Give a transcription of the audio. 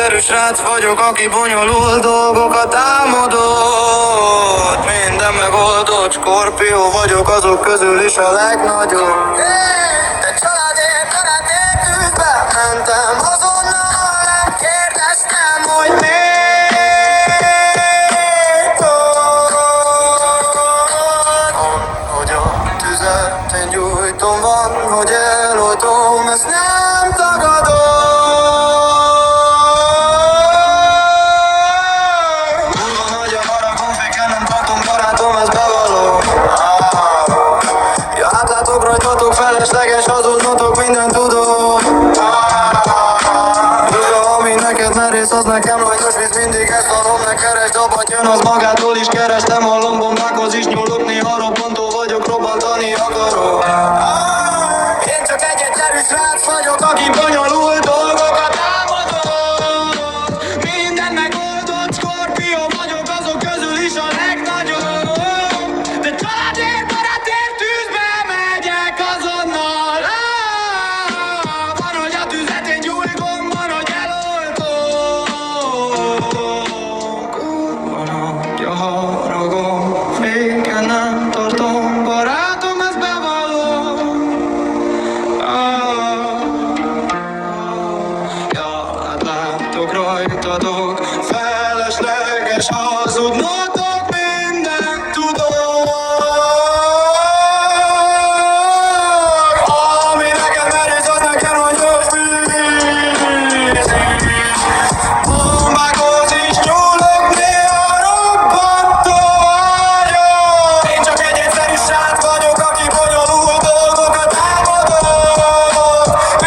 Egyszerű srác vagyok, aki bonyolult dolgokat álmodott. Minden megoldott, Skorpió vagyok, azok közül is a legnagyobb. De családért, karátért tűzbe mentem, azonnal kérdeztem, hogy miért hogy a tüzet én gyújtom, van, hogy eloltom, ezt nem tagadom. Kurva nagy a harag, honféken nem tartom, barátom, ez bevallom. Ja, átlátok rajtatok, felesleges hazudnotok, mindent tudok. Ami neked merész, az nekem rajtos, mint mindig ezt hallom, ne keresd, abban jön, az magától is kerestem, a lombom rákhoz is nyúl.